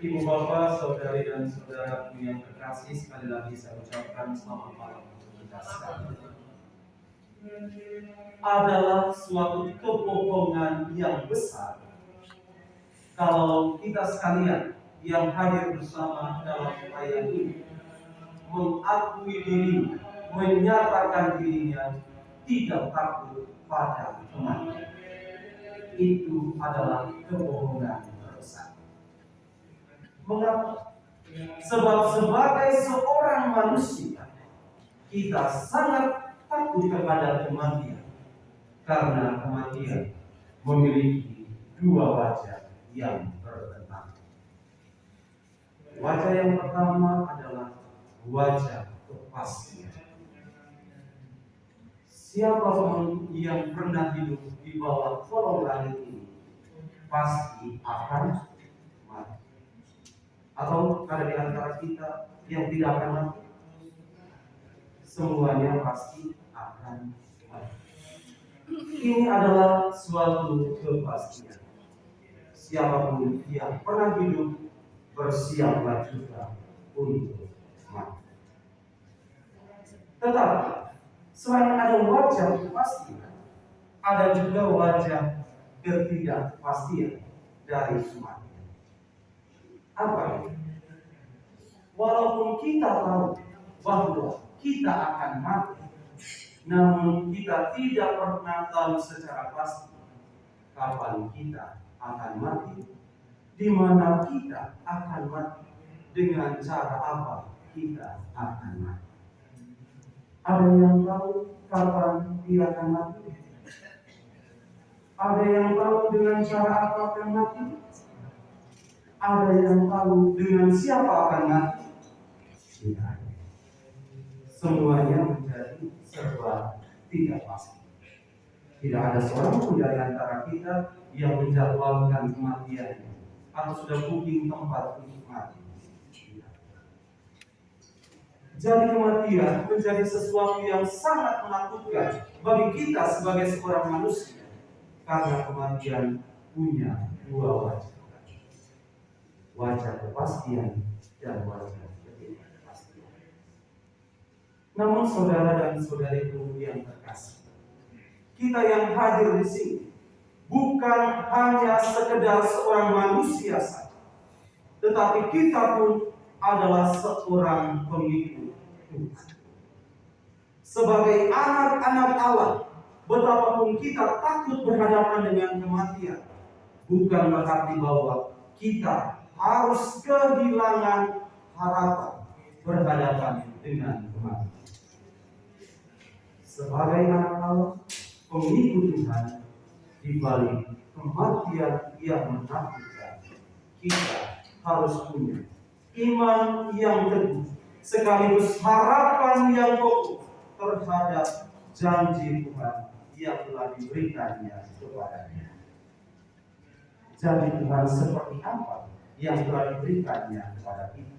Ibu Bapak, saudari dan saudaraku yang terkasih, sekali lagi saya ucapkan selamat malam untuk kita sekalian. Adalah suatu kebohongan yang besar kalau kita sekalian yang hadir bersama dalam perayaan ini mengakui dirinya, menyatakan dirinya tidak takut pada kematian. Itu adalah kebohongan terbesar. Mengapa? Sebab sebagai seorang manusia kita sangat takut kepada kematian, karena kematian memiliki dua wajah yang bertentangan. Wajah yang pertama adalah wajah kepastian. Siapapun yang pernah hidup di bawah kolong langit ini pasti akan mati. Atau ada di antara kita yang tidak akan mati? Semuanya pasti akan mati. Ini adalah suatu kepastian. Siapapun yang pernah hidup, bersiaplah juga untuk mati. Tetapi selain ada wajah kepastian, ada juga wajah ketidakpastian dari kematian. Apa itu? Walaupun kita tahu bahwa kita akan mati, namun kita tidak pernah tahu secara pasti kapan kita akan mati, di mana kita akan mati, dengan cara apa kita akan mati. Ada yang tahu kapan dia akan mati? Ada yang tahu dengan cara apa akan mati? Ada yang tahu dengan siapa akan mati? Tidak. Semuanya menjadi serba tidak pasti. Tidak ada seorang pun dari antara kita yang menjadwalkan kematian atau sudah booking tempat untuk mati. Jadi kematian menjadi sesuatu yang sangat menakutkan bagi kita sebagai seorang manusia, karena kematian punya dua wajah. Wajah kepastian dan wajah ketidakpastian. Namun saudara dan saudariku yang terkasih, kita yang hadir di sini bukan hanya sekedar seorang manusia saja, tetapi kita pun adalah seorang pengikut Tuhan. Sebagai anak-anak Allah, betapapun kita takut berhadapan dengan kematian, bukan berarti bahwa kita harus kehilangan harapan berhadapan dengan kematian. Sebagai anak Allah, pengikut Tuhan, di balik kematian yang menakutkan, kita harus punya iman yang teguh, sekaligus harapan yang kokoh terhadap janji Tuhan yang telah diberikannya kepadanya. Janji Tuhan seperti apa yang telah diberikannya kepada kita?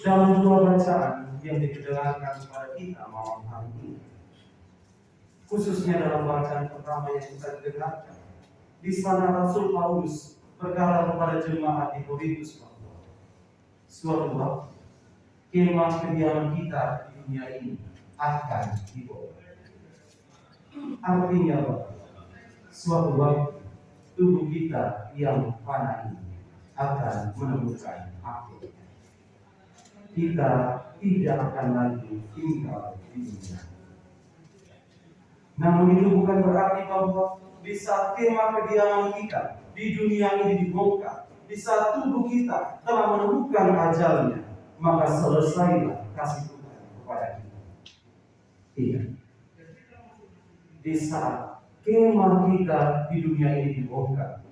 Dalam dua bacaan yang didengarkan kepada kita malam hari ini, khususnya dalam bacaan pertama yang kita dengarkan, di sana Rasul Paulus berkata kepada jemaat di Korintus bahwa suatu waktu kemah kediaman kita di dunia ini akan dibongkar. Artinya bahwa suatu waktu tubuh kita yang fana ini akan menemukan akhir. Kita tidak akan lagi tinggal di dunia. Namun itu bukan berarti bahwa di saat kemah kediaman kita di dunia ini dibongkar, di saat tubuh kita telah menemukan ajalnya, maka selesailah kasih Tuhan kepada kita. Tidak. Di saat kemah kita di dunia ini dibongkar,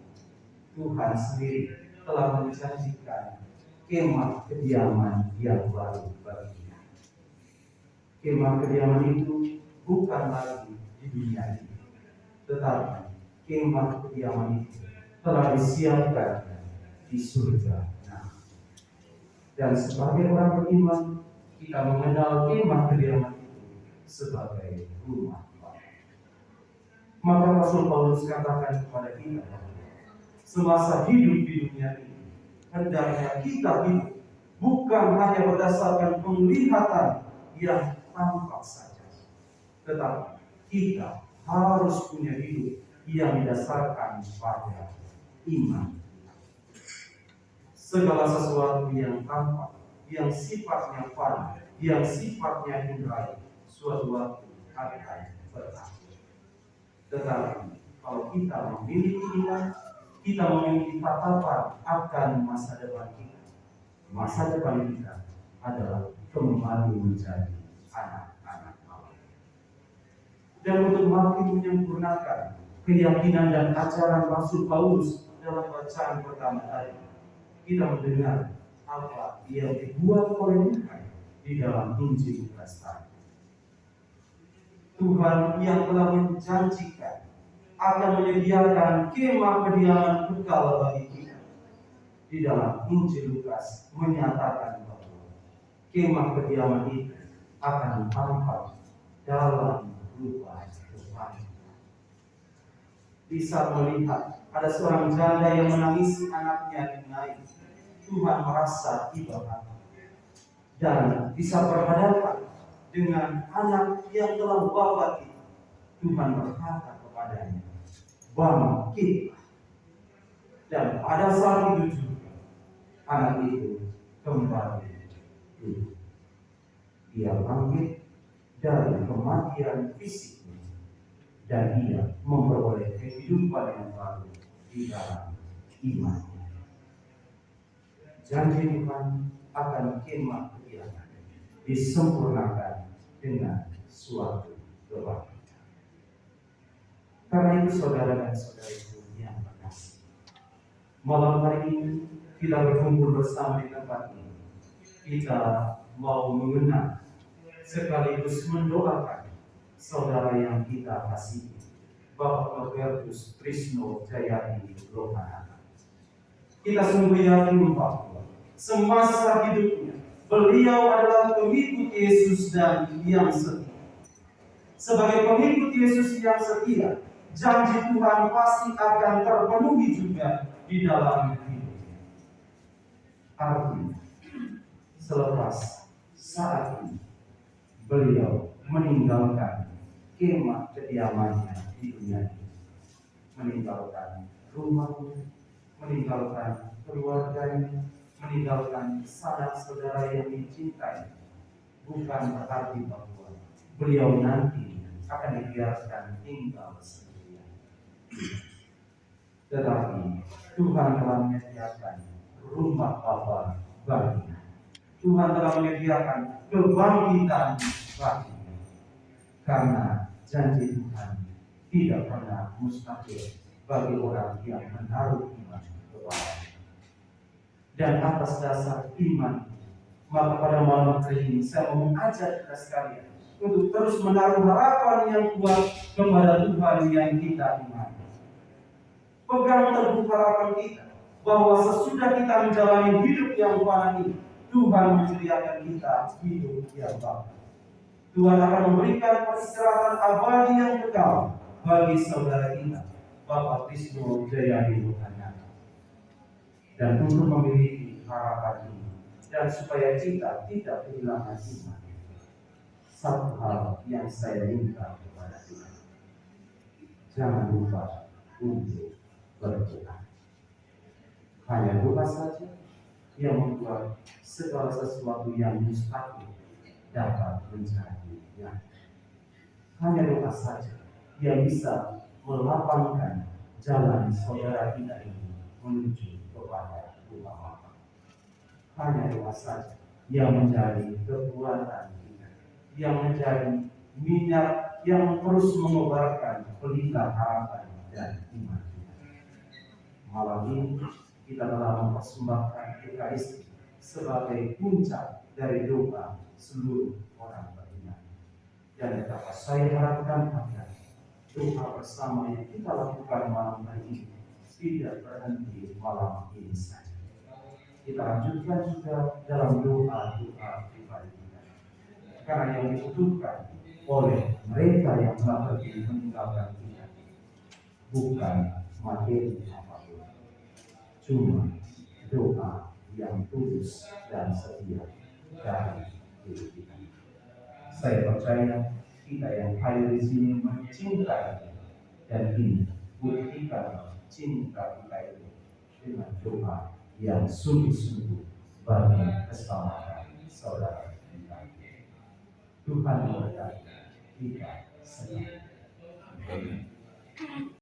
Tuhan sendiri telah menjanjikan kemah kediaman yang baru baginya. Kemah kediaman itu bukan lagi di dunia ini, tetapi kemah kediaman itu telah disiapkan di surga. Dan sebagai orang beriman, kita mengenal kemah kediaman itu sebagai rumah Allah. Maka Rasul Paulus katakan kepada kita, semasa hidup di dunia ini, hendaknya kita hidup bukan hanya berdasarkan penglihatan yang tampak saja, tetapi kita harus punya hidup yang didasarkan pada iman. Segala sesuatu yang tampak, yang sifatnya fana, yang sifatnya indera, suatu waktu akan berakhir. Tetapi kalau kita memiliki iman, kita memiliki tatapan akan masa depan kita. Masa depan kita adalah kembali menjadi anak-anak Allah. Dan untuk makin menyempurnakan keyakinan dan ajaran Rasul Paulus dalam bacaan pertama tadi, kita mendengar apa yang dibuat oleh Tuhan di dalam Injil Lukas tadi. Tuhan yang telah menjanjikan akan menyediakan kemah kediaman kekal bagi kita. Di dalam Injil Lukas menyatakan bahwa kemah kediaman itu akan tampak dalam rupa Tuhan. Bisa melihat ada seorang janda yang menangisi anaknya dinai. Tuhan merasa ibadah dan bisa berhadapan dengan anak yang telah wafat itu. Tuhan berkata kepadanya, bangkit. Dan pada saat itu juga anak itu kembali hidup. Dia bangkit dari kematian fisiknya dan dia memperoleh kehidupan yang baru di dalam iman. Janji Tuhan akan kemah kediaman disempurnakan dengan suatu kebangkitan. Karena itu saudara dan saudariku yang terkasih, malam hari ini kita berkumpul bersama di tempat ini. Kita mau mengenang sekaligus mendoakan saudara yang kita kasihi, Bapak Albertus Trisno Jayadi Lohana. Kita sungguh yakin bahwa semasa hidupnya beliau adalah pengikut Yesus dan yang setia. Sebagai pengikut Yesus yang setia, janji Tuhan pasti akan terpenuhi juga di dalam hidupnya. Artinya, selepas saat ini beliau meninggalkan kemah kediamannya di dunia ini, meninggalkan rumahnya, meninggalkan keluarganya, meninggalkan sanak saudara yang dicintai, bukan berarti bahwa beliau nanti akan dibiarkan tinggal sendirian. Tetapi Tuhan telah menyediakan rumah Bapa baginya. Tuhan telah menyediakan kebangkitan baginya. Karena janji Tuhan tidak pernah mustahil bagi orang yang menaruh iman kepada. Dan atas dasar iman, maka pada malam hari ini saya mau mengajak kita sekalian untuk terus menaruh harapan yang kuat kepada Tuhan yang kita imani. Pegang teguh harapan kita bahwa sesudah kita menjalani hidup yang fana ini, Tuhan menyediakan kita hidup yang baik. Tuhan akan memberikan peristirahatan abadi yang kekal bagi saudara kita, Bapak Trisno Jayadi Lohana. Dan untuk memiliki harapan ini dan supaya kita tidak kehilangan iman, satu hal yang saya minta kepada Tuhan, jangan lupa untuk berdoa. Hanya doa saja yang membuat segala sesuatu yang mustahil dapat menjadi nyata. Hanya doa saja yang bisa melapangkan jalan saudara kita ini menuju kepada Tuhan Bapa. Hanya doa saja yang menjadi kekuatan kita, yang menjadi minyak yang terus mengobarkan pelita harapan dan iman kita. Malam ini kita telah mempersembahkan Ekaristi sebagai puncak dari doa seluruh orang beriman. Dan dapat saya harapkan agar doa bersama yang kita lakukan malam hari ini tidak berhenti malam ini saja. Kita lanjutkan juga dalam doa-doa pribadi kita. Karena yang dibutuhkan oleh mereka yang telah pergi meninggalkan kita bukan materi apapun, cuma doa yang tulus dan setia dari diri kita. Saya percaya kita yang hadir di sini mencintai dan ini buktikan cinta kita itu dengan doa yang sungguh-sungguh bagi keselamatan saudara kita. Tuhan memberkati kita semua.